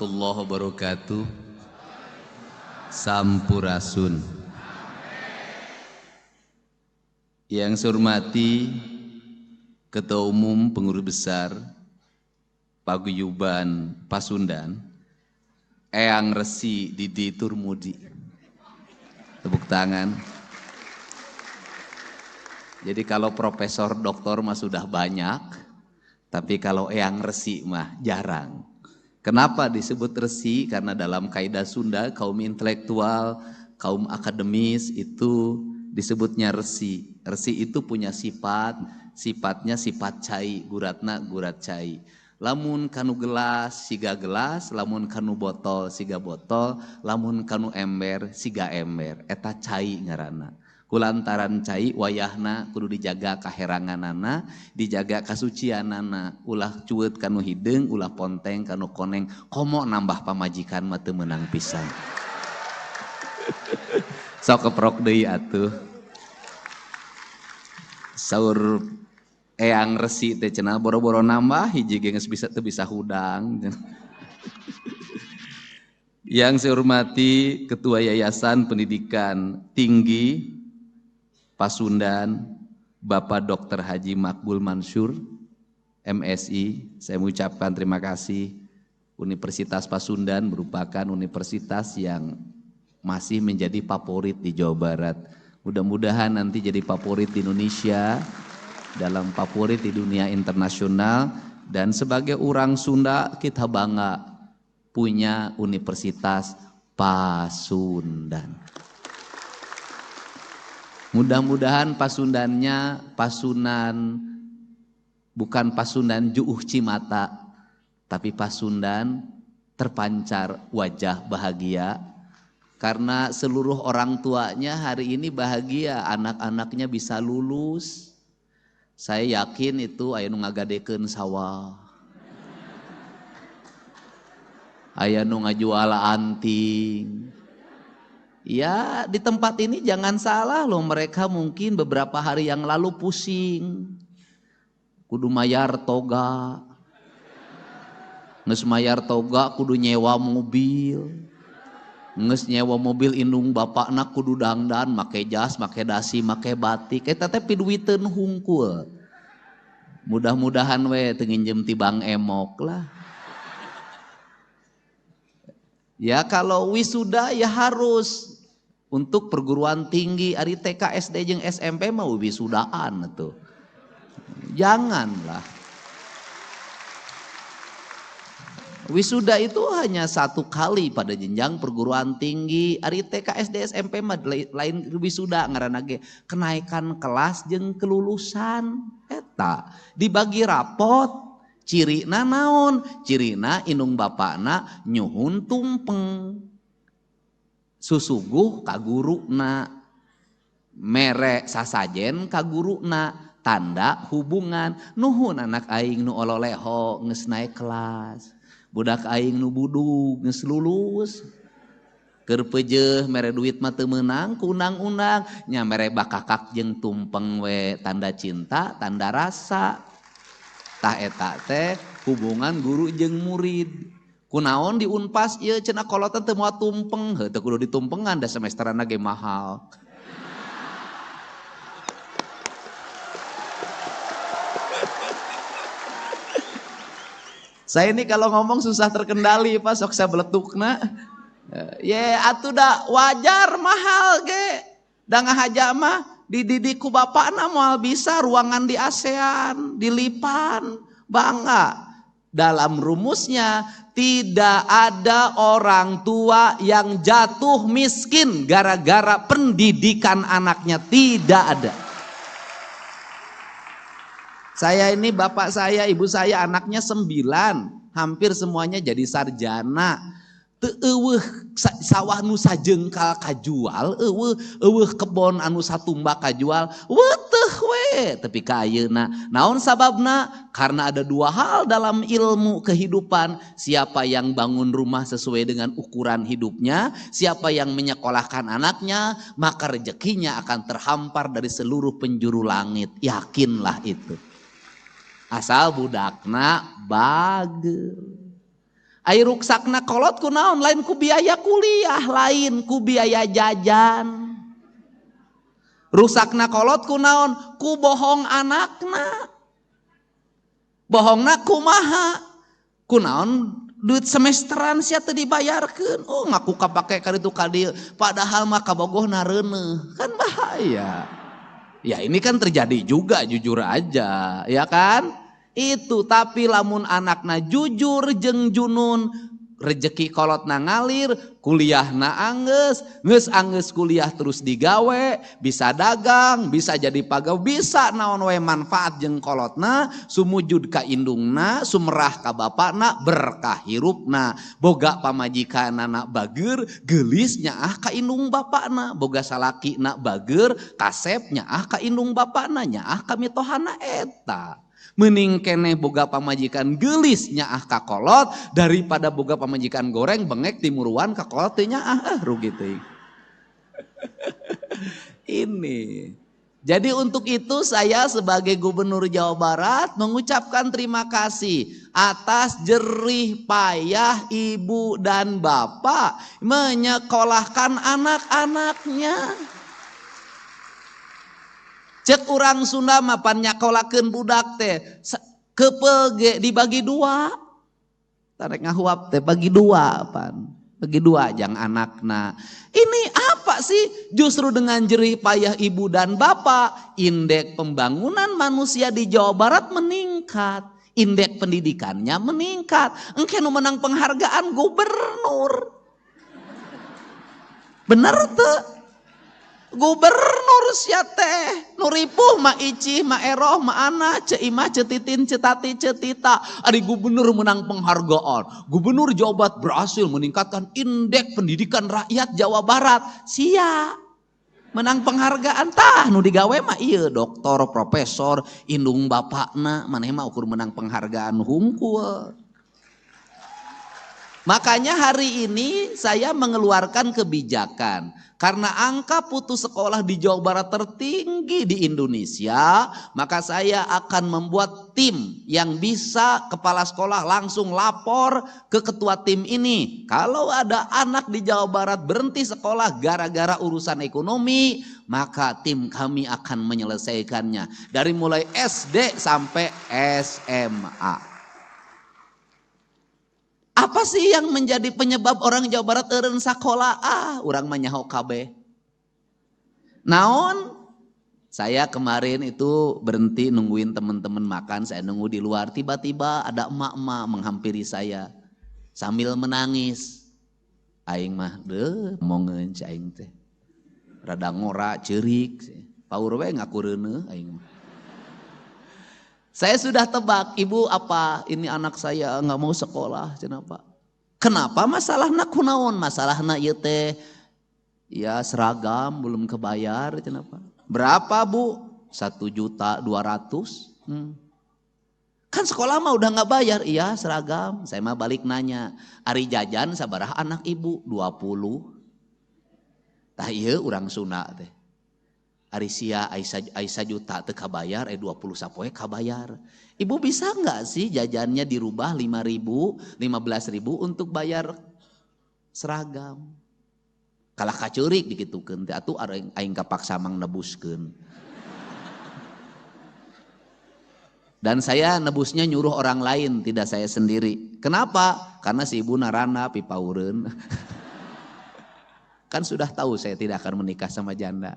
warahmatullahi wabarakatuh. Sampurasun. Yang saya hormati Ketua Umum Pengurus Besar Paguyuban Pasundan, Eyang Resi Didi Turmudi. Tepuk tangan. Jadi kalau profesor doktor mah sudah banyak, tapi kalau Eyang Resi mah jarang. Kenapa disebut resi? Karena dalam kaidah Sunda, kaum intelektual, kaum akademis itu disebutnya resi. Resi itu punya sifatnya sifat cai, guratna gurat cai. Lamun kanu gelas, siga gelas, lamun kanu botol, siga botol, lamun kanu ember, siga ember. Eta cai ngaranna. Kulantaran cai wayahna kudu dijaga kaheranganana, dijaga kasucianana, ulah cueut kanu hideung, ulah ponteng kanu koneng, komo nambah pamajikan mah teu meunang pisan. Sok keprok deui atuh. Saur Eyang Resi teh cenah boro-boro nambah hiji ge geus bisa teu bisa hudang. Yang saya hormati Ketua Yayasan Pendidikan Tinggi Pasundan, Bapak Dr. Haji Makbul Mansur, MSI, saya mengucapkan terima kasih. Universitas Pasundan merupakan universitas yang masih menjadi favorit di Jawa Barat. Mudah-mudahan nanti jadi favorit di Indonesia, dalam favorit di dunia internasional, dan sebagai orang Sunda kita bangga punya Universitas Pasundan. Mudah-mudahan Pasundannya Pasunan, bukan Pasundan Juuh Cimata, tapi Pasundan terpancar wajah bahagia, karena seluruh orang tuanya hari ini bahagia, anak-anaknya bisa lulus. Saya yakin itu aya nu ngagadekeun sawah, aya nu ngajual anting. Ya, di tempat ini jangan salah loh, mereka mungkin beberapa hari yang lalu pusing. Kudu mayar toga. Nges mayar toga kudu nyewa mobil. Nges nyewa mobil indung bapakna kudu dangdan, make jas, make dasi, make batik. Eta teh piduiteun hungkul. Mudah-mudahan we teu nginjem ti Bang Emok lah. Ya kalau wisuda ya harus untuk perguruan tinggi, ari TK, SD jeung SMP mah wisudaan tuh. Janganlah. Wisuda itu hanya satu kali pada jenjang perguruan tinggi, ari TK, SD, SMP mah lain wisuda ngaranna ge kenaikan kelas jeung kelulusan. Eta dibagi rapot. Cirina naon? Cirina indung bapakna nyuhun tumpeng. Susuguh ka guruna. Mere sasajen ka guruna. Tanda hubungan. Nuhun anak aing nu ololeho geus naek kelas. Budak aing nu budug geus lulus. Keur peujeuh mere duit mah teu meunang ku undang-undang. Nya mere bakakak jeung tumpeng we tanda cinta, tanda rasa. Tah eta teh hubungan guru jeung murid. Kunaon di Unpas ieu cenah kolotan teu moal tumpeng, heuh teu kudu ditumpengan da semesterana ge mahal. Saya ini kalau ngomong susah terkendali Pak, sok sabeletukna. Ye atuh da wajar mahal ge. Da ngahaja mah dididik ku bapakna moal bisa ruangan di ASEAN, di Lipan, bangga. Dalam rumusnya tidak ada orang tua yang jatuh miskin gara-gara pendidikan anaknya, tidak ada. Saya ini bapak saya, ibu saya anaknya 9, hampir semuanya jadi sarjana. Teu eueuh sawah nu sajengkal kajual, eueuh kebon anu satumbak kajual, weuteuh we. Tapi ka ayeuna naon sababna? Karena ada 2 hal dalam ilmu kehidupan. Siapa yang bangun rumah sesuai dengan ukuran hidupnya, siapa yang menyekolahkan anaknya, maka rezekinya akan terhampar dari seluruh penjuru langit. Yakinlah itu. Asal budakna bagel. Ai ruksakna kolot ku naon? Lain ku biaya kuliah, lain ku biaya jajan. Ruksakna kolot ku naon? Ku bohong anakna. Bohongna kumaha? Ku naon? Duit semesteran sia teu dibayarkeun. Oh ngaku kapake ka ditu ka dieu, padahal mah kabogohna reuneuh. Kan bahaya. Ya ini kan terjadi juga, jujur aja, ya kan? Itu, tapi lamun anakna jujur jeung junun, rezeki kolotna ngalir, kuliahna anggeus, geus kuliah terus digawe, bisa dagang, bisa jadi pagawe, bisa naon we manfaat jeung kolotna, sumujud ka indungna, sumerah ka bapakna, berkah hirupna, boga pamajikanana bageur, geulis nyaah ka indung bapakna, boga salakina bageur, kasep nyaah ka indung bapakna, nyaah ka mitohana eta. Mending keneh boga pamajikan gelis nyaah ka kolot daripada boga pamajikan goreng bengek timuruan ka kolot teh nyaah rugi teuing. Ini. Jadi untuk itu saya sebagai Gubernur Jawa Barat mengucapkan terima kasih atas jerih payah ibu dan bapak menyekolahkan anak-anaknya. Cek urang Sunda mah pan nyakolakeun budak teh kepege dibagi dua. Tarek ngahuap teh bagi dua pan. Bagi dua jang anakna. Ini apa sih? Justru dengan jerih payah ibu dan bapak, indeks pembangunan manusia di Jawa Barat meningkat. Indeks pendidikannya meningkat. Engke nu menang penghargaan gubernur. Bener teu? Gubernur sia teh nu ripuh mah Icih mah Eroh mah Ana ce Imah ce Titin ce Tati ce Tita ari gubernur menang penghargaan. Gubernur Jawa Barat berhasil meningkatkan indeks pendidikan rakyat Jawa Barat. Sia menang penghargaan tah nu digawe mah ieu doktor profesor indung bapakna maneh mah ukur menang penghargaan hungkul. Makanya hari ini saya mengeluarkan kebijakan karena angka putus sekolah di Jawa Barat tertinggi di Indonesia, maka saya akan membuat tim yang bisa kepala sekolah langsung lapor ke ketua tim ini. Kalau ada anak di Jawa Barat berhenti sekolah gara-gara urusan ekonomi, maka tim kami akan menyelesaikannya dari mulai SD sampai SMA. Apa sih yang menjadi penyebab orang Jawa Barat eureun sakola? Urang mah nyaho kabeh. Naon? Saya kemarin itu berhenti nungguin teman-teman makan, saya nunggu di luar, tiba-tiba ada emak-emak menghampiri saya sambil menangis. Aing mah momongeun ci aing teh. Rada ngora ceurik, paur we ngaku reuneuh aing mah. Saya sudah tebak, ibu apa ini anak saya nggak mau sekolah, kenapa? Kenapa masalahna kunaon? Masalahna ieu teh ya seragam belum kebayar, kenapa? Berapa bu? 1.200.000. Kan sekolah mah udah nggak bayar, iya seragam. Saya mah balik nanya, ari jajan sabaraha anak ibu? 20. Tah ieu urang Sunda teh. Ari sia Aisyah juta teu kabayar, 20 sapoe kabayar. Ibu bisa nggak sih jajannya dirubah 5.000, 15.000 untuk bayar seragam? Kalah kacurik dikitukeun teh atuh aing kapaksa mang nebuskeun. Dan saya nebusnya nyuruh orang lain, tidak saya sendiri. Kenapa? Karena si ibu narana pipaureun. Kan sudah tahu saya tidak akan menikah sama janda.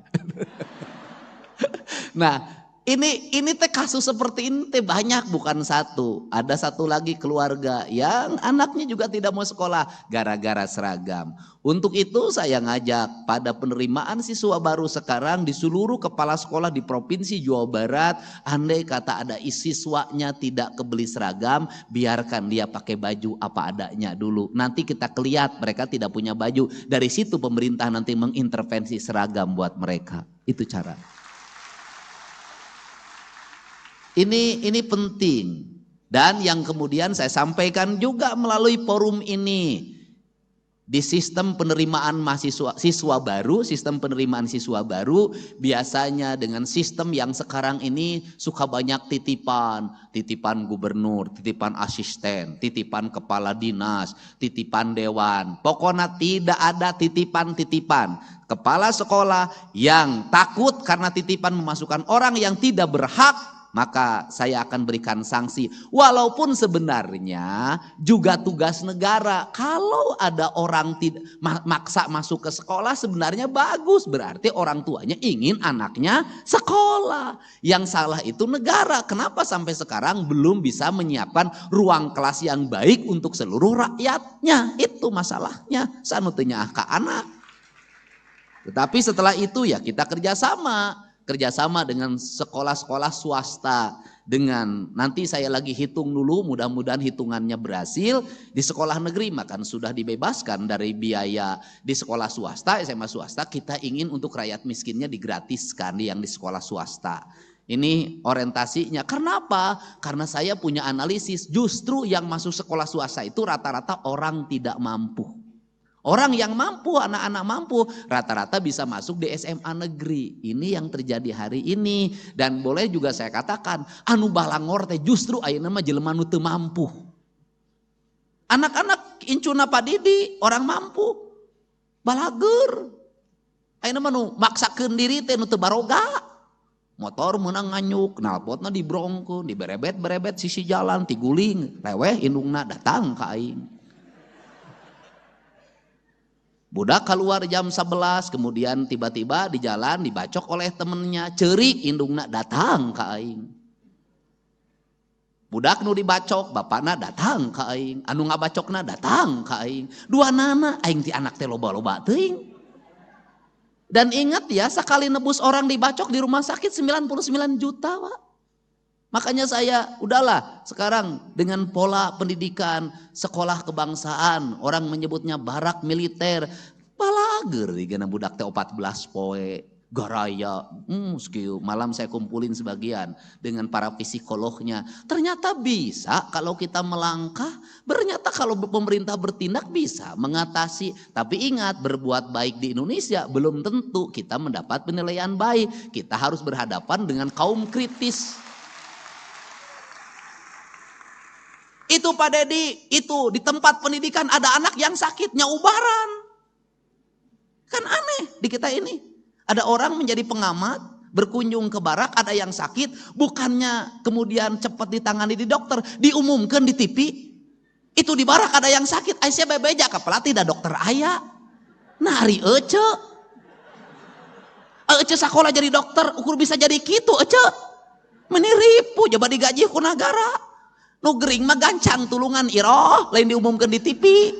Nah, ini teh kasus seperti ini teh banyak, bukan satu. Ada satu lagi keluarga yang anaknya juga tidak mau sekolah gara-gara seragam. Untuk itu saya ngajak pada penerimaan siswa baru sekarang di seluruh kepala sekolah di Provinsi Jawa Barat, andai kata ada siswanya tidak kebeli seragam, biarkan dia pakai baju apa adanya dulu. Nanti kita kelihat mereka tidak punya baju. Dari situ pemerintah nanti mengintervensi seragam buat mereka. Itu cara. Ini penting. Dan yang kemudian saya sampaikan juga melalui forum ini. Di sistem penerimaan siswa baru biasanya dengan sistem yang sekarang ini suka banyak titipan gubernur, titipan asisten, titipan kepala dinas, titipan dewan. Pokoknya tidak ada titipan-titipan. Kepala sekolah yang takut karena titipan memasukkan orang yang tidak berhak, maka saya akan berikan sanksi. Walaupun sebenarnya juga tugas negara. Kalau ada orang maksa masuk ke sekolah sebenarnya bagus. Berarti orang tuanya ingin anaknya sekolah. Yang salah itu negara. Kenapa sampai sekarang belum bisa menyiapkan ruang kelas yang baik untuk seluruh rakyatnya. Itu masalahnya. Sanutinya ke anak. Tetapi setelah itu ya kita kerjasama dengan sekolah-sekolah swasta, dengan nanti saya lagi hitung dulu, mudah-mudahan hitungannya berhasil. Di sekolah negeri makan sudah dibebaskan dari biaya. Di sekolah swasta, SMA swasta, kita ingin untuk rakyat miskinnya digratiskan yang di sekolah swasta. Ini orientasinya. Kenapa? Karena saya punya analisis, justru yang masuk sekolah swasta itu rata-rata orang tidak mampu. Orang yang mampu, anak-anak mampu, rata-rata bisa masuk di SMA negeri. Ini yang terjadi hari ini. Dan boleh juga saya katakan, anu balangor teh justru ayeuna mah jelema nu teu mampu. Anak-anak incuna Pak Didi, orang mampu. Balager. Ayeuna mah nu maksakeun diri teh nu teu baroga. Motor meunang nganyuk, knalpotna dibrongkeun, diberebet-berebet sisi jalan, tiguling, leweh indungna datang ka aing. Budak keluar jam 11, kemudian tiba-tiba di jalan dibacok oleh temennya, ceurik indungna datang ke aing. Budak nu dibacok, bapakna datang ke aing, anu ngabacokna datang ke aing. Dua nana, aing ti anak teh loba-loba teuing. Dan ingat ya, sekali nebus orang dibacok di rumah sakit 99 juta, Pak. Makanya saya, udahlah sekarang dengan pola pendidikan, sekolah kebangsaan, orang menyebutnya barak militer, balager digana budak teh 14 poe, garaya, malam saya kumpulin sebagian dengan para psikolognya. Ternyata bisa kalau kita melangkah, ternyata kalau pemerintah bertindak bisa mengatasi. Tapi ingat, berbuat baik di Indonesia belum tentu kita mendapat penilaian baik. Kita harus berhadapan dengan kaum kritis. Itu Pak Dedi, itu di tempat pendidikan ada anak yang sakitnya ubaran. Kan aneh di kita ini. Ada orang menjadi pengamat, berkunjung ke barak, ada yang sakit, bukannya kemudian cepat ditangani di dokter, diumumkan di TV. Itu di barak ada yang sakit, aisyah bebeja ke pelatih dah dokter aya. Nari ece. Ece sekolah jadi dokter, ukur bisa jadi gitu ece. Meniripu, coba digaji ku negara. Nu gering mah gancang tulungan iroh, lain diumumkan di TV.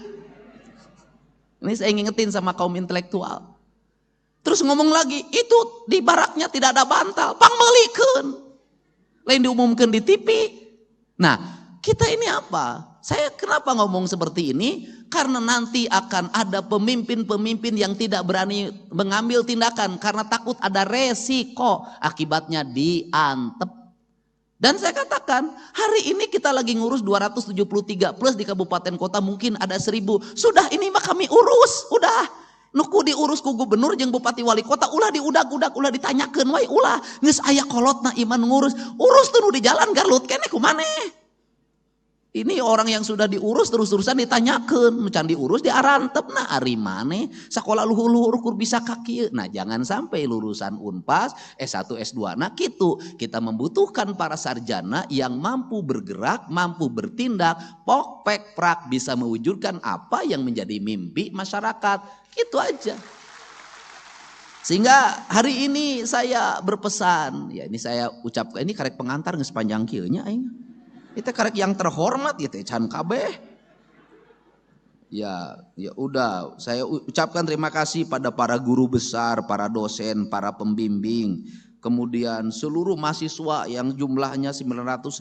Ini saya ngingetin sama kaum intelektual. Terus ngomong lagi, itu di baraknya tidak ada bantal, pangmelikeun. Lain diumumkan di TV. Nah, kita ini apa? Saya kenapa ngomong seperti ini? Karena nanti akan ada pemimpin-pemimpin yang tidak berani mengambil tindakan karena takut ada resiko akibatnya diantep. Dan saya katakan, hari ini kita lagi ngurus 273 plus di kabupaten kota mungkin ada 1000. Sudah ini mah kami urus, udah. Nuku diurus ku gubernur jeung bupati wali kota, ulah diudag-udag, ulah ditanyakeun wae, ulah. Geus aya kolotna iman ngurus. Urus tuh nu di jalan garlut keneh kumaneh. Ini orang yang sudah diurus terus-terusan ditanyakeun, can diurus diarantepna ari maneh sakola luhur-luhur kur bisa kaki. Nah, jangan sampai lulusan Unpas, S1, S2. Nah, gitu. Kita membutuhkan para sarjana yang mampu bergerak, mampu bertindak, pok pek prak bisa mewujudkan apa yang menjadi mimpi masyarakat. Itu aja. Sehingga hari ini saya berpesan, ya ini saya ucapkan, ini karek pengantar geus panjang kieu nya aing. Itu karek yang terhormat gitu can kabeh. Ya udah, saya ucapkan terima kasih pada para guru besar, para dosen, para pembimbing, kemudian seluruh mahasiswa yang jumlahnya 958.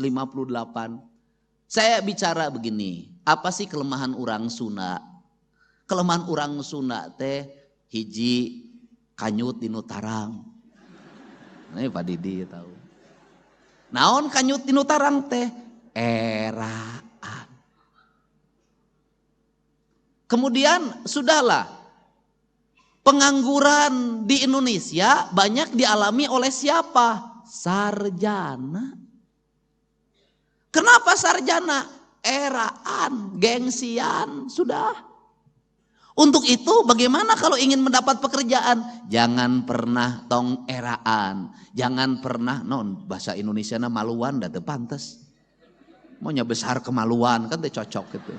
Saya bicara begini, apa sih kelemahan orang Sunda? Kelemahan orang Sunda teh hiji kanyut dinu tarang. Nah, Pak Didi tahu. Naon kanyut dinu tarang teh? Eraan. Kemudian sudahlah, pengangguran di Indonesia banyak dialami oleh siapa? Sarjana. Kenapa sarjana? Eraan, gengsian, sudah. Untuk itu bagaimana kalau ingin mendapat pekerjaan? Jangan pernah tong eraan. Jangan pernah, bahasa Indonesia na maluan dah pantes. Maunya besar kemaluan kan teh cocok gitu.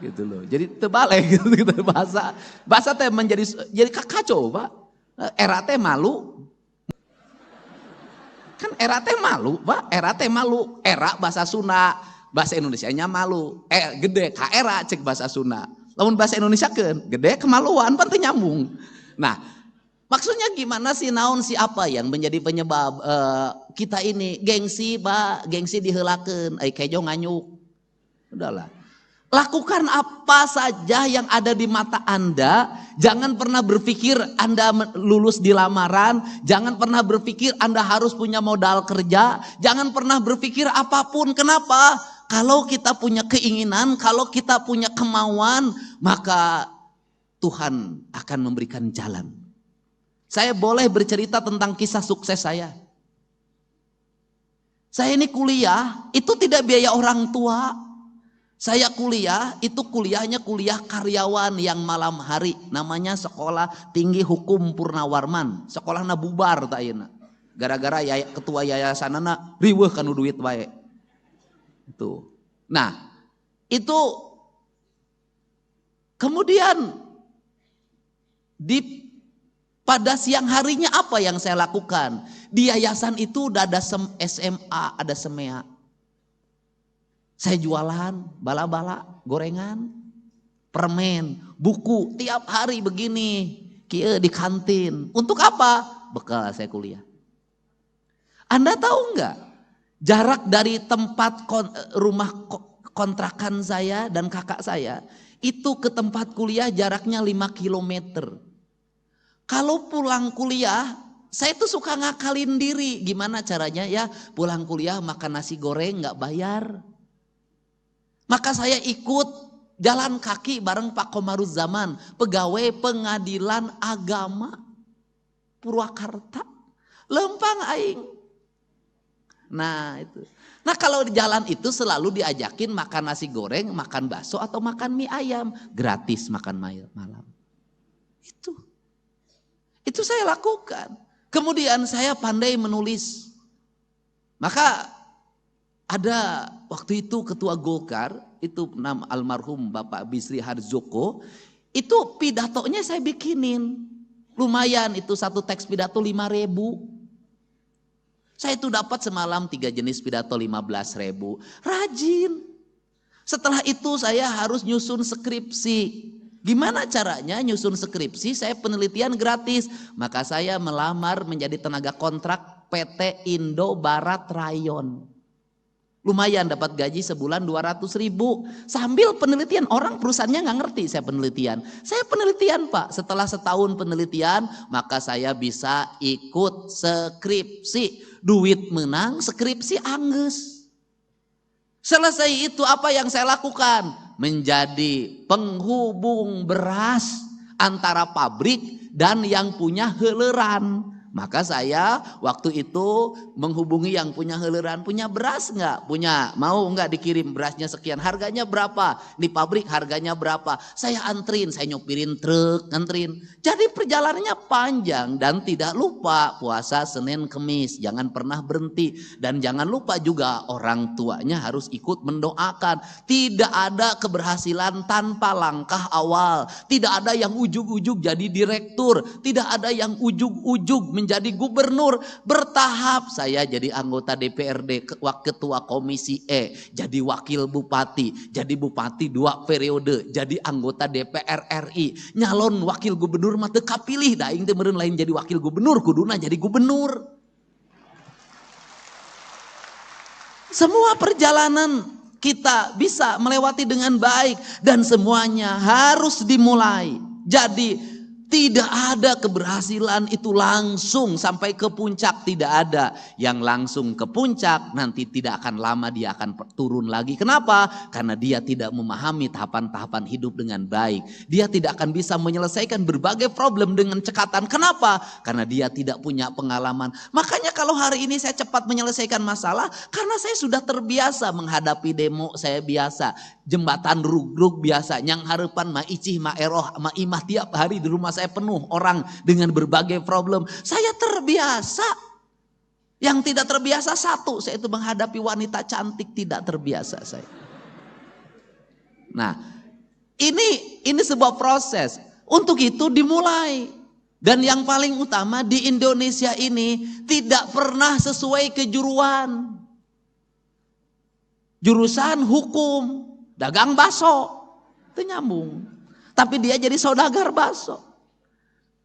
Gitu loh. Jadi terbalik gitu bahasa teh jadi kacau, Pak. Era teh malu. Kan era teh malu, Pak. Era teh malu. Era bahasa Sunda, bahasa Indonesianya malu. Gede ka era cek bahasa Sunda. Lamun bahasa Indonesia kan gede kemaluan pan nyambung. Nah, maksudnya gimana sih, naon si apa yang menjadi penyebab kita ini gengsi, Pak, gengsi diheulakeun, kejo nganyuk. Udahlah. Lakukan apa saja yang ada di mata Anda. Jangan pernah berpikir Anda lulus di lamaran. Jangan pernah berpikir Anda harus punya modal kerja. Jangan pernah berpikir apapun. Kenapa? Kalau kita punya keinginan, kalau kita punya kemauan, maka Tuhan akan memberikan jalan. Saya boleh bercerita tentang kisah sukses saya. Saya ini kuliah, itu tidak biaya orang tua. Saya kuliah, itu kuliahnya kuliah karyawan yang malam hari. Namanya Sekolah Tinggi Hukum Purnawarman. Sekolahna bubar tak ayeuna. Gara-gara ketua yayasanana riweuh kanu duit bae. Itu. Nah, itu kemudian pada siang harinya apa yang saya lakukan? Di yayasan itu udah ada SMA, ada SEMEA. Saya jualan bala-bala, gorengan, permen, buku tiap hari begini, kieu di kantin. Untuk apa? Bekal saya kuliah. Anda tahu enggak? Jarak dari tempat rumah kontrakan saya dan kakak saya itu ke tempat kuliah jaraknya 5 kilometer. Kalau pulang kuliah, saya tuh suka ngakalin diri. Gimana caranya ya? Pulang kuliah makan nasi goreng nggak bayar. Maka saya ikut jalan kaki bareng Pak Komaruzzaman, pegawai pengadilan agama Purwakarta. Lempang aing. Nah itu. Nah kalau di jalan itu selalu diajakin makan nasi goreng, makan bakso atau makan mie ayam. Gratis makan malam. Itu saya lakukan. Kemudian saya pandai menulis. Maka ada waktu itu ketua Golkar, itu nama almarhum Bapak Bisri Harjoko. Itu pidatonya saya bikinin. Lumayan itu satu teks pidato 5.000. Saya itu dapat semalam 3 jenis pidato 15.000. Rajin. Setelah itu saya harus nyusun skripsi. Gimana caranya nyusun skripsi? Saya penelitian gratis. Maka saya melamar menjadi tenaga kontrak PT Indo Barat Rayon. Lumayan dapat gaji sebulan 200.000. Sambil penelitian, orang perusahaannya nggak ngerti saya penelitian. Saya penelitian Pak, setelah setahun penelitian maka saya bisa ikut skripsi. Duit menang, skripsi angges. Selesai itu apa yang saya lakukan? Menjadi penghubung beras antara pabrik dan yang punya heuleran. Maka saya waktu itu menghubungi yang punya heuleran, punya beras nggak? Punya, mau nggak dikirim berasnya sekian? Harganya berapa? Di pabrik harganya berapa? Saya antrin, saya nyopirin truk, antrin. Jadi perjalanannya panjang dan tidak lupa puasa Senin Kemis, jangan pernah berhenti dan jangan lupa juga orang tuanya harus ikut mendoakan. Tidak ada keberhasilan tanpa langkah awal, tidak ada yang ujug-ujug jadi direktur, tidak ada yang ujug-ujug menjadi gubernur. Bertahap saya jadi anggota DPRD, ketua komisi E, jadi wakil bupati, jadi bupati 2 periode, jadi anggota DPR RI, nyalon wakil gubernur mah teu kapilih da aing teh meureun lain jadi wakil gubernur, kuduna jadi gubernur. Semua perjalanan kita bisa melewati dengan baik dan semuanya harus dimulai. Jadi Tidak ada keberhasilan itu langsung sampai ke puncak, tidak ada. Yang langsung ke puncak nanti tidak akan lama dia akan turun lagi. Kenapa? Karena dia tidak memahami tahapan-tahapan hidup dengan baik. Dia tidak akan bisa menyelesaikan berbagai problem dengan cekatan. Kenapa? Karena dia tidak punya pengalaman. Makanya kalau hari ini saya cepat menyelesaikan masalah, karena saya sudah terbiasa menghadapi demo, saya biasa. Jembatan rugruk biasa, nyang harapan ma icih ma eroh ma imah tiap hari di rumah saya penuh orang dengan berbagai problem. Saya terbiasa. Yang tidak terbiasa satu, saya itu menghadapi wanita cantik, tidak terbiasa saya. Nah, ini sebuah proses. Untuk itu dimulai. Dan yang paling utama di Indonesia ini tidak pernah sesuai kejuruan. Jurusan hukum, dagang baso, itu nyambung. Tapi dia jadi saudagar baso.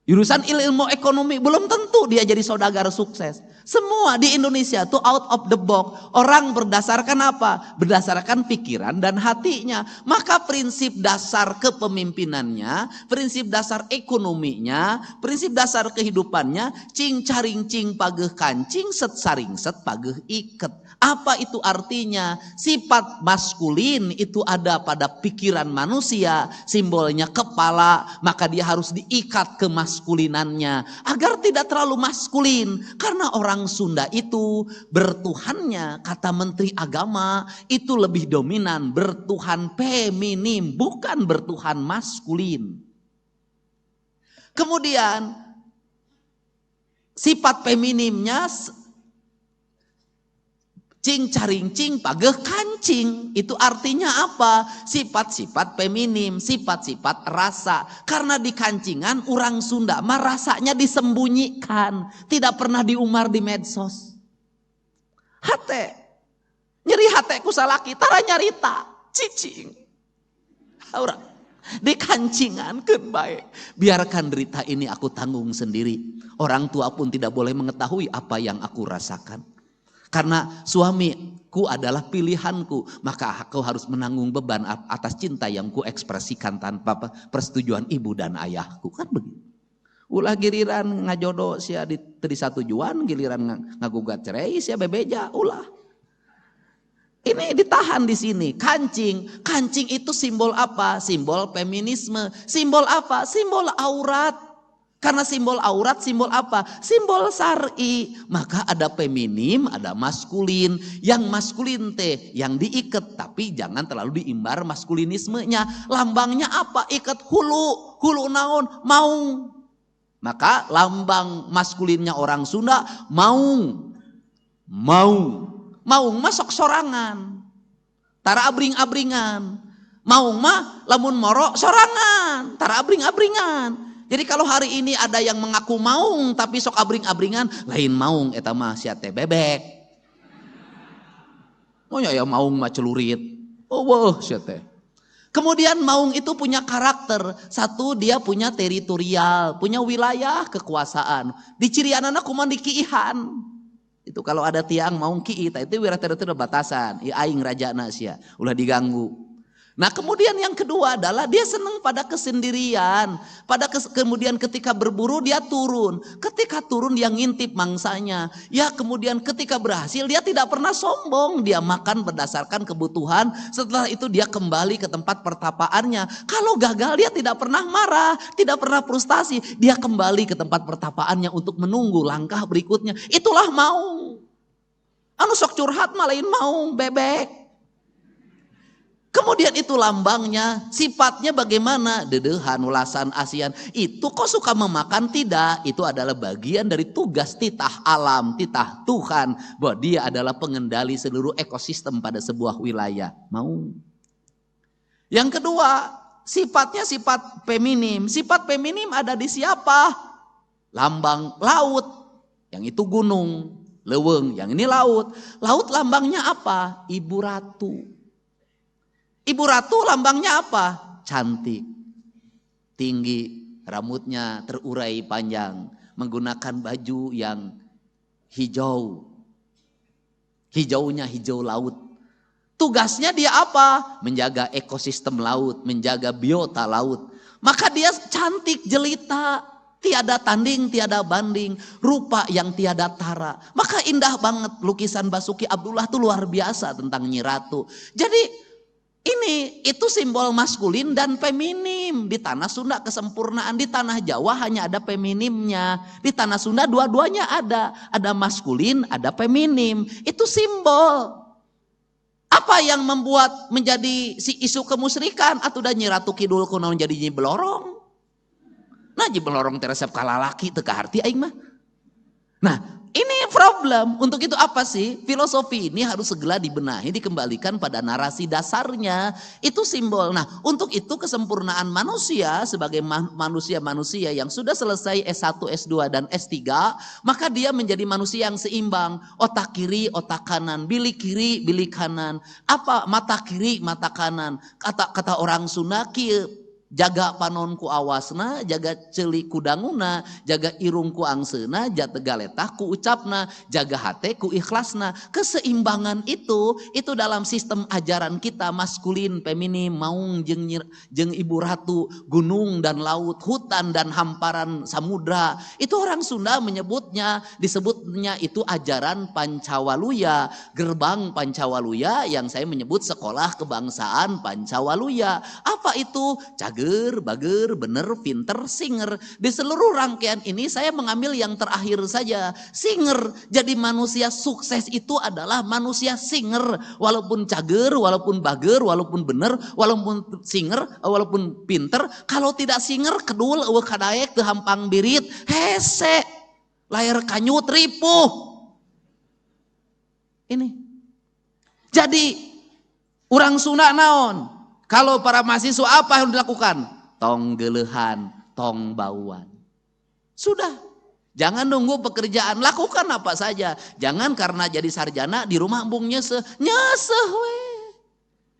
Jurusan ilmu ekonomi belum tentu dia jadi saudagar sukses. Semua di Indonesia tuh out of the box. Orang berdasarkan apa? Berdasarkan pikiran dan hatinya. Maka prinsip dasar kepemimpinannya, prinsip dasar ekonominya, prinsip dasar kehidupannya, cing caring cing pageh kancing, set saring set pageh iket. Apa itu artinya? Sifat maskulin itu ada pada pikiran manusia, simbolnya kepala, maka dia harus diikat ke maskulinannya agar tidak terlalu maskulin. Karena orang Sunda itu bertuhannya, kata Menteri Agama, itu lebih dominan bertuhan feminim, bukan bertuhan maskulin. Kemudian sifat feminimnya cing caring cing pageh kancing. Itu artinya apa? Sifat-sifat feminim, sifat-sifat rasa. Karena di kancingan orang Sunda mah rasanya disembunyikan, tidak pernah diumar di medsos. Hate nyeri hate ku salaki tara nyarita cicing. Orang di kancingan keun bae. Biarkan derita ini aku tanggung sendiri. Orang tua pun tidak boleh mengetahui apa yang aku rasakan. Karena suamiku adalah pilihanku, maka aku harus menanggung beban atas cinta yang ku ekspresikan tanpa persetujuan ibu dan ayahku. Kan begitu. Ulah giliran ngajodoh sia di satujuan, giliran ngagugat cerai sia bebeja, ulah. Ini ditahan di sini. Kancing. Kancing itu simbol apa? Simbol feminisme. Simbol apa? Simbol aurat. Karena simbol aurat, simbol apa? Simbol syar'i. Maka ada feminim, ada maskulin. Yang maskulin teh yang diikat, tapi jangan terlalu diimbar maskulinismenya. Lambangnya apa? Ikat hulu. Hulu naon? Maung. Maka lambang maskulinnya orang Sunda maung. Maung. Maung mah sok sorangan. Tara abring-abringan. Maung mah lamun moro sorangan. Tara abring-abringan. Jadi kalau hari ini ada yang mengaku maung tapi sok abring-abringan, lain maung eta mah sia teh bebek. Oh ya maung mah celurit. Oh wah sia teh. Kemudian maung itu punya karakter. Satu, dia punya teritorial, punya wilayah kekuasaan. Di cirianana kumaha di kiihan. Itu kalau ada tiang maung kiih itu wilayah teritorial batasan. Ieu aing rajana sia, ulah diganggu. Nah kemudian yang kedua adalah dia senang pada kesendirian. Kemudian ketika berburu dia turun. Ketika turun dia ngintip mangsanya. Ya kemudian ketika berhasil dia tidak pernah sombong. Dia makan berdasarkan kebutuhan. Setelah itu dia kembali ke tempat pertapaannya. Kalau gagal dia tidak pernah marah. Tidak pernah frustasi. Dia kembali ke tempat pertapaannya untuk menunggu langkah berikutnya. Itulah maung. Anu sok curhat mah lain maung bebek. Kemudian itu lambangnya, sifatnya bagaimana? Dedehan, ulasan, asian. Itu kok suka memakan? Tidak. Itu adalah bagian dari tugas titah alam, titah Tuhan. Bahwa dia adalah pengendali seluruh ekosistem pada sebuah wilayah. Mau. Yang kedua, sifatnya sifat feminim. Sifat feminim ada di siapa? Lambang laut. Yang itu gunung, leuweung. Yang ini laut. Laut lambangnya apa? Ibu ratu. Ibu ratu lambangnya apa? Cantik, tinggi, rambutnya terurai panjang, menggunakan baju yang hijau. Hijaunya hijau laut. Tugasnya dia apa? Menjaga ekosistem laut, menjaga biota laut. Maka dia cantik jelita, tiada tanding, tiada banding, rupa yang tiada tara. Maka indah banget lukisan Basuki Abdullah tuh luar biasa tentang Nyi Ratu. Jadi itu simbol maskulin dan feminim. Di tanah Sunda kesempurnaan, di tanah Jawa hanya ada feminimnya. Di tanah Sunda dua-duanya ada maskulin, ada feminim. Itu simbol. Apa yang membuat menjadi si isu kemusyrikan? Atuh da Nyi Ratu Kidul kunaon jadi Nyi Belorong. Nah Nyi Belorong teresep kalalaki teu kaharti aing mah. Nah, ini problem. Untuk itu apa sih? Filosofi ini harus segera dibenahi, dikembalikan pada narasi dasarnya. Itu simbol. Nah, untuk itu kesempurnaan manusia sebagai manusia-manusia yang sudah selesai S1, S2, dan S3, maka dia menjadi manusia yang seimbang. Otak kiri, otak kanan. Bilik kiri, bilik kanan. Apa? Mata kiri, mata kanan. Kata orang Sunda, kieu. Jaga panon ku awasna, jaga ceuli ku danguna, jaga irung ku angseuna, jaga galetah ku ucapna, jaga hate ku ikhlasna. Keseimbangan itu dalam sistem ajaran kita maskulin, feminim, maung jeung ibu ratu, gunung dan laut, hutan dan hamparan samudra. Itu orang Sunda disebutnya itu ajaran Pancawaluya, gerbang Pancawaluya yang saya menyebut sekolah kebangsaan Pancawaluya. Apa itu? Cager, bager, bener, pinter, singer. Di seluruh rangkaian ini saya mengambil yang terakhir saja. Singer. Jadi manusia sukses itu adalah manusia singer. Walaupun cager, walaupun bager, walaupun bener, walaupun singer, walaupun pinter. Kalau tidak singer, kedul, kadaek, hampang birit, hese. Layar kanyut, ripuh. Ini. Jadi orang Sunda naon? Kalau para mahasiswa apa yang dilakukan? Tong gelehan, tong bauan. Sudah. Jangan nunggu pekerjaan, lakukan apa saja. Jangan karena jadi sarjana di rumah embung nyeseh we.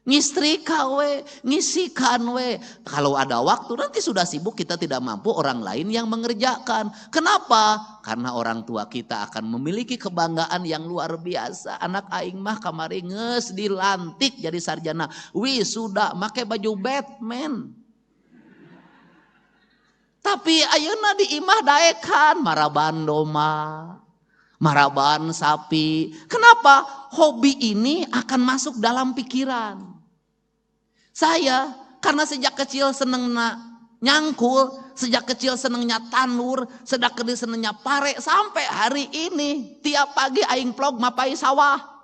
Ngistrika we, ngisikan we. Kalau ada waktu nanti sudah sibuk kita tidak mampu, orang lain yang mengerjakan. Kenapa? Karena orang tua kita akan memiliki kebanggaan yang luar biasa. Anak aing mah kamari geus dilantik jadi sarjana. Wisuda make baju Batman. Tapi ayeuna di imah daekan maraban domba, maraban sapi. Kenapa? Hobi ini akan masuk dalam pikiran. Saya karena sejak kecil seneng nyangkul, sejak kecil senengnya tanur, sejak kecil senengnya pare, sampai hari ini tiap pagi aing vlog mapai sawah.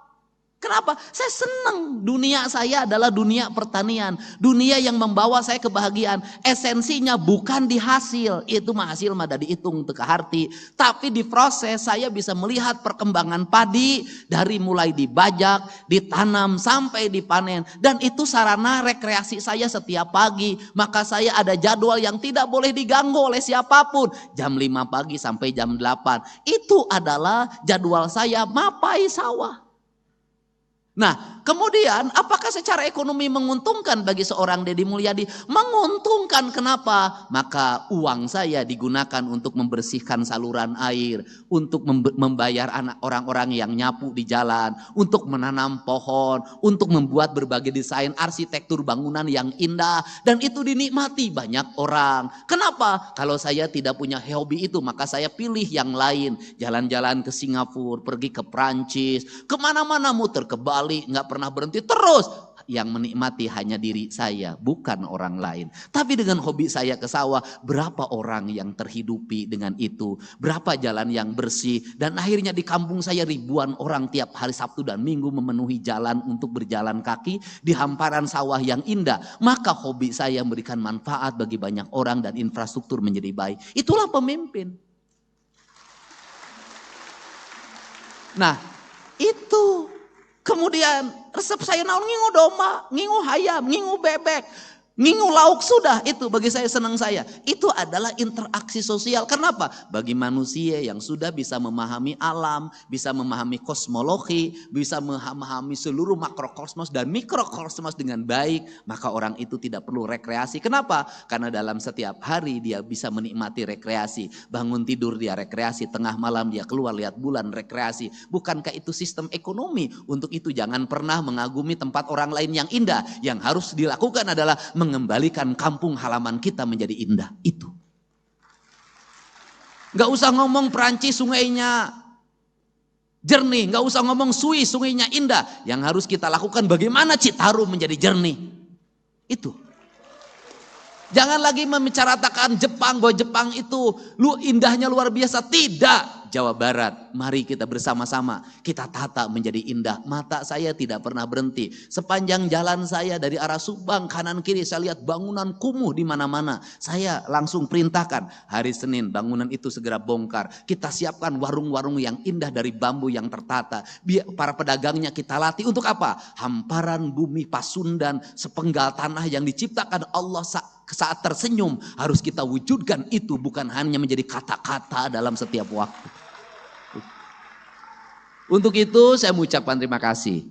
Kenapa? Saya senang. Dunia saya adalah dunia pertanian. Dunia yang membawa saya kebahagiaan. Esensinya bukan di hasil. Itu mah hasil mah da dihitung teu kaharti. Tapi di proses saya bisa melihat perkembangan padi. Dari mulai dibajak, ditanam sampai dipanen. Dan itu sarana rekreasi saya setiap pagi. Maka saya ada jadwal yang tidak boleh diganggu oleh siapapun. Jam 5 pagi sampai jam 8. Itu adalah jadwal saya mapai sawah. Nah, kemudian apakah secara ekonomi menguntungkan bagi seorang Deddy Mulyadi? Menguntungkan. Kenapa? Maka uang saya digunakan untuk membersihkan saluran air, untuk membayar anak orang-orang yang nyapu di jalan, untuk menanam pohon, untuk membuat berbagai desain arsitektur bangunan yang indah, dan itu dinikmati banyak orang. Kenapa? Kalau saya tidak punya hobi itu, maka saya pilih yang lain. Jalan-jalan ke Singapura, pergi ke Prancis, kemana-mana muter ke Bali, nggak pernah berhenti terus. Yang menikmati hanya diri saya, bukan orang lain. Tapi dengan hobi saya ke sawah, berapa orang yang terhidupi dengan itu, berapa jalan yang bersih, dan akhirnya di kampung saya ribuan orang tiap hari Sabtu dan Minggu memenuhi jalan untuk berjalan kaki di hamparan sawah yang indah. Maka hobi saya memberikan manfaat bagi banyak orang dan infrastruktur menjadi baik. Itulah pemimpin. Nah, itu. Kemudian resep saya naon ngingu domba, ngingu hayam, ngingu bebek, ngingu lauk, sudah itu bagi saya senang saya. Itu adalah interaksi sosial. Kenapa? Bagi manusia yang sudah bisa memahami alam, bisa memahami kosmologi, bisa memahami seluruh makrokosmos dan mikrokosmos dengan baik, maka orang itu tidak perlu rekreasi. Kenapa? Karena dalam setiap hari dia bisa menikmati rekreasi. Bangun tidur dia rekreasi, tengah malam dia keluar lihat bulan rekreasi. Bukankah itu sistem ekonomi? Untuk itu jangan pernah mengagumi tempat orang lain yang indah. Yang harus dilakukan adalah mengembalikan kampung halaman kita menjadi indah. Itu. Gak usah ngomong Perancis sungainya jernih, gak usah ngomong Swiss sungainya indah. Yang harus kita lakukan bagaimana Citarum menjadi jernih. Itu. Jangan lagi membicarakan Jepang, bahwa Jepang itu indahnya luar biasa. Tidak. Jawa Barat, mari kita bersama-sama kita tata menjadi indah. Mata saya tidak pernah berhenti. Sepanjang jalan saya dari arah Subang kanan kiri saya lihat bangunan kumuh di mana-mana. Saya langsung perintahkan hari Senin bangunan itu segera bongkar. Kita siapkan warung-warung yang indah dari bambu yang tertata. Biar para pedagangnya kita latih untuk apa? Hamparan bumi Pasundan, sepenggal tanah yang diciptakan Allah saat tersenyum harus kita wujudkan itu, bukan hanya menjadi kata-kata dalam setiap waktu. Untuk itu saya mengucapkan terima kasih.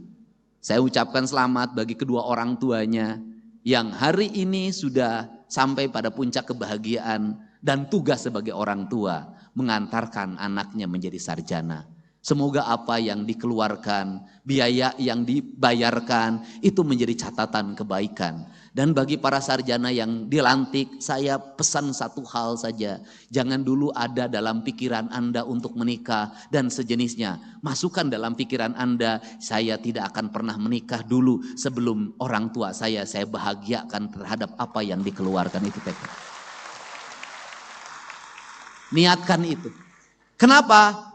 Saya ucapkan selamat bagi kedua orang tuanya yang hari ini sudah sampai pada puncak kebahagiaan dan tugas sebagai orang tua mengantarkan anaknya menjadi sarjana. Semoga apa yang dikeluarkan, biaya yang dibayarkan itu menjadi catatan kebaikan. Dan bagi para sarjana yang dilantik, saya pesan satu hal saja. Jangan dulu ada dalam pikiran Anda untuk menikah dan sejenisnya. Masukkan dalam pikiran Anda, saya tidak akan pernah menikah dulu sebelum orang tua saya bahagiakan terhadap apa yang dikeluarkan itu. Niatkan itu. Kenapa?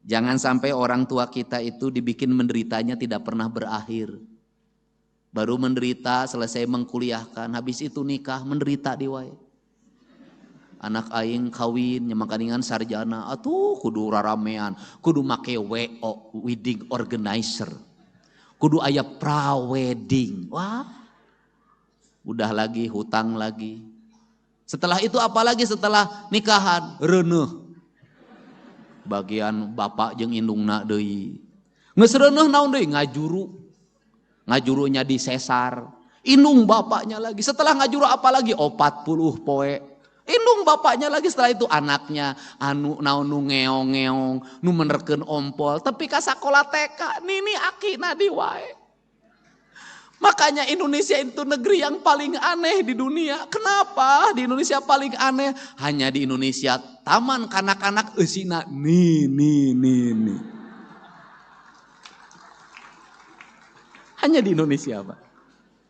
Jangan sampai orang tua kita itu dibikin menderitanya tidak pernah berakhir. Baru menderita selesai mengkuliahkan, habis itu nikah menderita di wae. Anak aing kawin nyemakaningan sarjana, atuh kudu raramean, kudu make WO, wedding organizer. Kudu aya pra-wedding. Wah. Udah lagi hutang lagi. Setelah itu apalagi setelah nikahan? Reuneuh. Bagian bapak jeung indungna deui. Geus reuneuh naon deui? Ngajurunya di sesar. Indung bapaknya lagi. Setelah ngajuru apa lagi? 40 poe. Indung bapaknya lagi. Setelah itu anaknya anu naon nu ngeong-ngeong, nu menerkeun ompol, tapi ka sakola TK nini akina di wae. Makanya Indonesia itu negeri yang paling aneh di dunia. Kenapa di Indonesia paling aneh? Hanya di Indonesia taman kanak-kanak eusina nih. Hanya di Indonesia, Pak.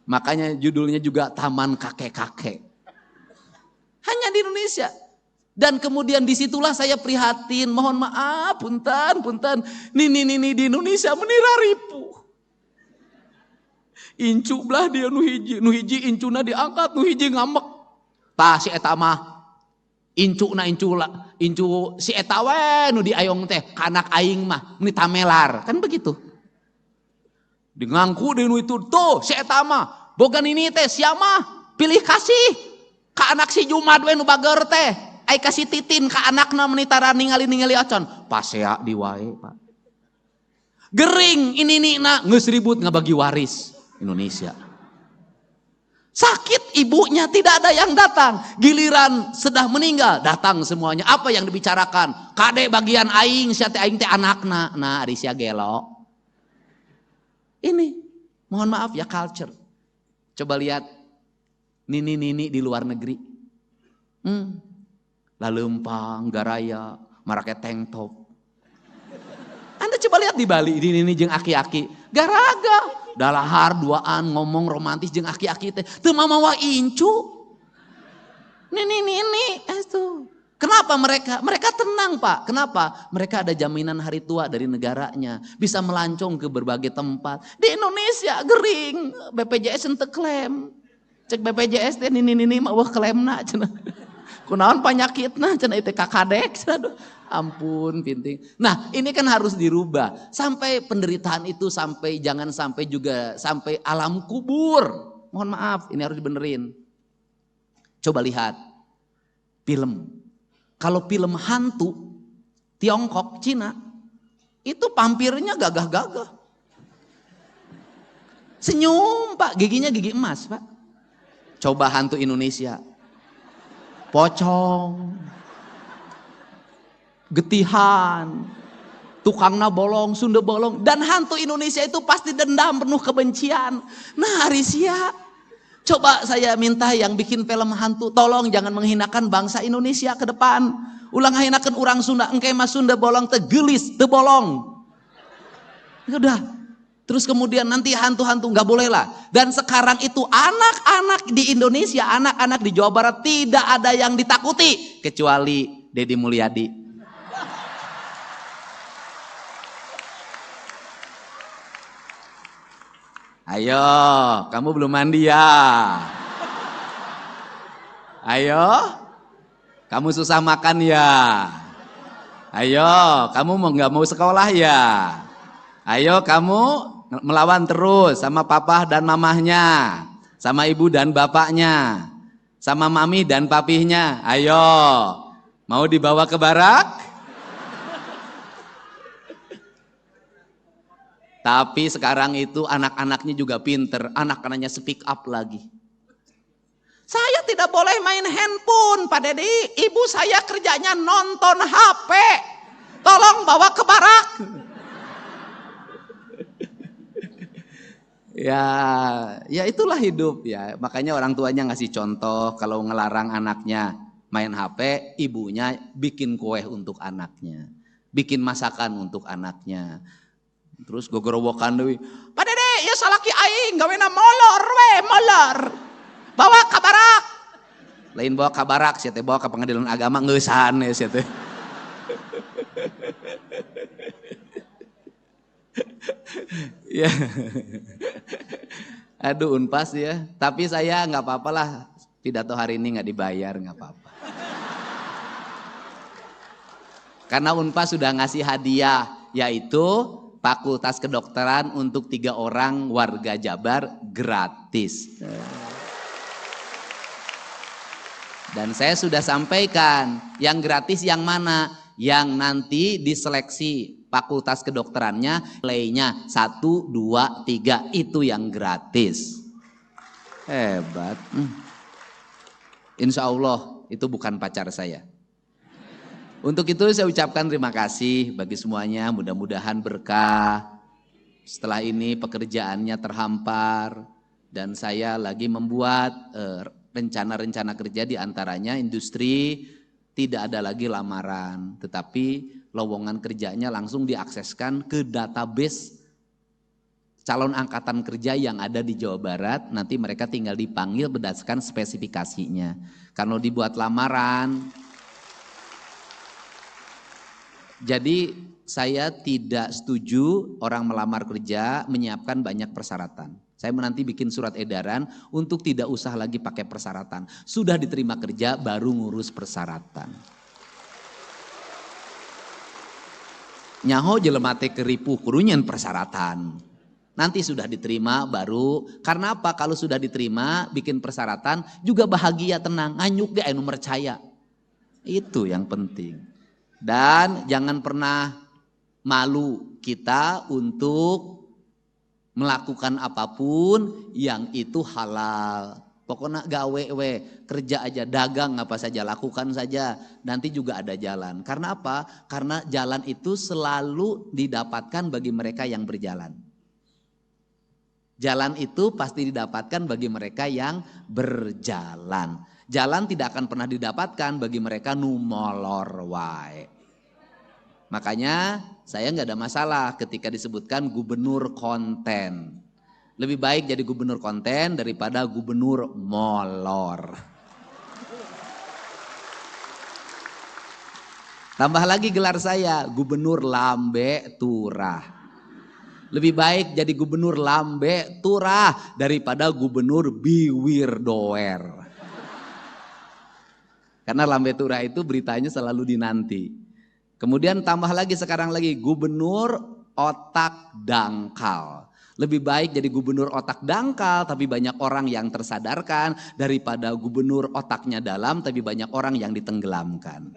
Makanya judulnya juga Taman Kakek-Kakek. Hanya di Indonesia. Dan kemudian disitulah saya prihatin. Mohon maaf, punten. Nini di Indonesia menira ripu. Incu belah dia nu hiji incuna diangkat, nu hiji ngambek. Tah si eta mah incu si eta we nu diayong teh kanak aing mah ni tamelar. Kan begitu. Di ngangku di itu tuh si eta mah boga ini teh siapa pilih kasih ka anak si Jumad we nu bager teh ai kasih titin ka anakna menitara ningali acon pasea di wae Pak. Gering ini na geus ribut ngabagi waris Indonesia. Sakit ibunya tidak ada yang datang, giliran sudah meninggal datang semuanya. Apa yang dibicarakan? Kade bagian aing sia teh aing teh anakna. Nah ari sia gelo. Ini, mohon maaf ya culture. Coba lihat nini di luar negeri. Laleumpang, garaya, marake tank top. Anda coba lihat di Bali, nini jeung aki-aki. Garaga, dalahar duaan ngomong romantis jeung aki-aki teh. Teu mamawa incu. Nini, itu. Kenapa mereka? Mereka tenang Pak. Kenapa? Mereka ada jaminan hari tua dari negaranya. Bisa melancong ke berbagai tempat. Di Indonesia gering. BPJS ente klaim. Cek BPJS teh nini mah klaimna cenah. Kunaon panyakitna cenah itu kakadek. Ampun pinting. Nah ini kan harus dirubah. Sampai penderitaan itu jangan sampai juga sampai alam kubur. Mohon maaf ini harus dibenerin. Coba lihat film. Kalau film hantu, Tiongkok, Cina, itu pampirnya gagah-gagah. Senyum Pak, giginya gigi emas Pak. Coba hantu Indonesia. Pocong. Getihan. Tukangna bolong, Sunda bolong. Dan hantu Indonesia itu pasti dendam penuh kebencian. Nah Arisia, Coba saya minta yang bikin film hantu, tolong jangan menghinakan bangsa Indonesia ke depan. Ulang hinakan orang Sunda, engke mas Sunda bolong tegelis, tebolong. Udah. Terus kemudian nanti hantu-hantu nggak boleh lah. Dan sekarang itu anak-anak di Indonesia, anak-anak di Jawa Barat tidak ada yang ditakuti kecuali Deddy Mulyadi. Ayo, kamu belum mandi ya? Ayo, kamu susah makan ya? Ayo, kamu nggak mau sekolah ya? Ayo, kamu melawan terus sama papa dan mamahnya, sama ibu dan bapaknya, sama mami dan papihnya. Ayo, mau dibawa ke barak? Tapi sekarang itu anak-anaknya juga pinter, anak-anaknya speak up lagi. Saya tidak boleh main handphone, Pak Dedi. Ibu saya kerjanya nonton HP. Tolong bawa ke barak. Ya itulah hidup ya. Makanya orang tuanya ngasih contoh kalau ngelarang anaknya main HP, ibunya bikin kue untuk anaknya, bikin masakan untuk anaknya. Terus gogorowokan deui, Pak Dede, ya salaki aing gawena molor we, molor. Bawa ka barak. Lain bawa ka barak, sia teh bawa ka pengadilan agama ngeusan ya sia teh. Ya. Aduh Unpas ya, tapi saya nggak apa-apa lah, pidato hari ini nggak dibayar, nggak apa-apa. Karena Unpas sudah ngasih hadiah, yaitu Fakultas Kedokteran untuk 3 orang warga Jabar gratis. Dan saya sudah sampaikan, yang gratis yang mana? Yang nanti diseleksi Fakultas Kedokterannya, nilainya 1, 2, 3, itu yang gratis. Hebat. Insya Allah itu bukan pacar saya. Untuk itu saya ucapkan terima kasih bagi semuanya, mudah-mudahan berkah. Setelah ini pekerjaannya terhampar dan saya lagi membuat rencana-rencana kerja, di antaranya industri tidak ada lagi lamaran, tetapi lowongan kerjanya langsung diakseskan ke database calon angkatan kerja yang ada di Jawa Barat. Nanti mereka tinggal dipanggil berdasarkan spesifikasinya. Kalau dibuat lamaran, jadi saya tidak setuju orang melamar kerja menyiapkan banyak persyaratan. Saya nanti bikin surat edaran untuk tidak usah lagi pakai persyaratan. Sudah diterima kerja baru ngurus persyaratan. Nyaho jelema teh keripuh kurunyan persyaratan. Nanti sudah diterima baru, karena apa? Kalau sudah diterima bikin persyaratan juga bahagia, tenang, nganyuk ge anu percaya. Itu yang penting. Dan jangan pernah malu kita untuk melakukan apapun yang itu halal. Pokoknya gawe we, kerja aja, dagang apa saja, lakukan saja. Nanti juga ada jalan. Karena apa? Karena jalan itu selalu didapatkan bagi mereka yang berjalan. Jalan itu pasti didapatkan bagi mereka yang berjalan. Jalan tidak akan pernah didapatkan bagi mereka nu molor wae. Makanya saya nggak ada masalah ketika disebutkan gubernur konten. Lebih baik jadi gubernur konten daripada gubernur molor. Tambah lagi gelar saya, gubernur lambe turah. Lebih baik jadi gubernur lambe turah daripada gubernur biwir doer. Karena lambe turah itu beritanya selalu dinanti. Kemudian tambah lagi sekarang lagi gubernur otak dangkal. Lebih baik jadi gubernur otak dangkal tapi banyak orang yang tersadarkan daripada gubernur otaknya dalam tapi banyak orang yang ditenggelamkan.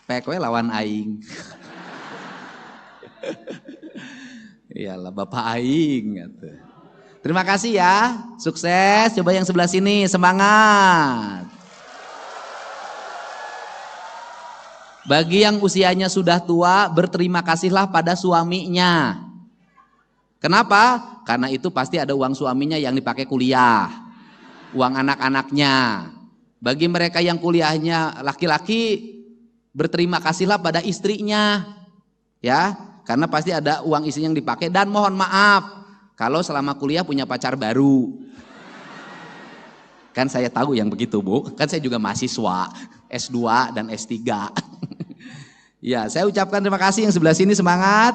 Pekwe lawan aing. Iyalah Bapak aing gitu. Terima kasih ya, sukses. Coba yang sebelah sini, semangat. Bagi yang usianya sudah tua, berterima kasihlah pada suaminya. Kenapa? Karena itu pasti ada uang suaminya yang dipakai kuliah, uang anak-anaknya. Bagi mereka yang kuliahnya laki-laki, berterima kasihlah pada istrinya, ya, karena pasti ada uang istrinya yang dipakai. Dan mohon maaf kalau selama kuliah punya pacar baru. Kan saya tahu yang begitu, Bu. Kan saya juga mahasiswa S2 dan S3. Ya, saya ucapkan terima kasih. Yang sebelah sini semangat.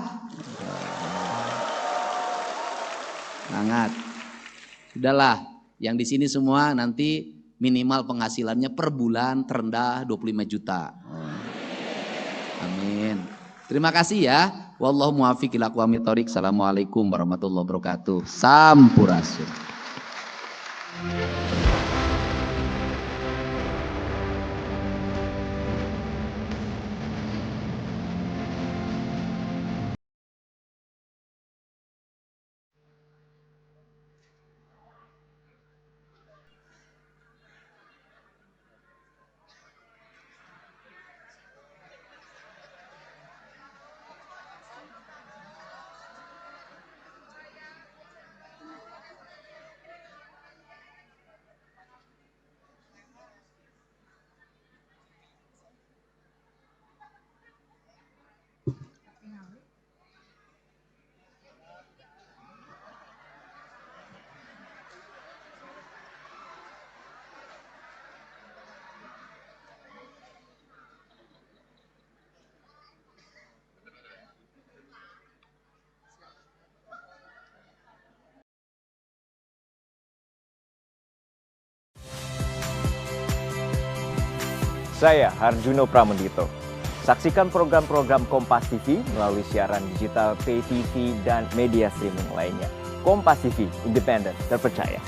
Semangat. Sudahlah, yang di sini semua nanti minimal penghasilannya per bulan terendah 25 juta. Amin. Terima kasih ya. Wallahu muwaffiq ila aqwamit thoriq. Assalamualaikum warahmatullahi wabarakatuh. Sampurasun. Saya Harjuno Pramendito. Saksikan program-program Kompas TV melalui siaran digital, pay TV, dan media streaming lainnya. Kompas TV, independen, terpercaya.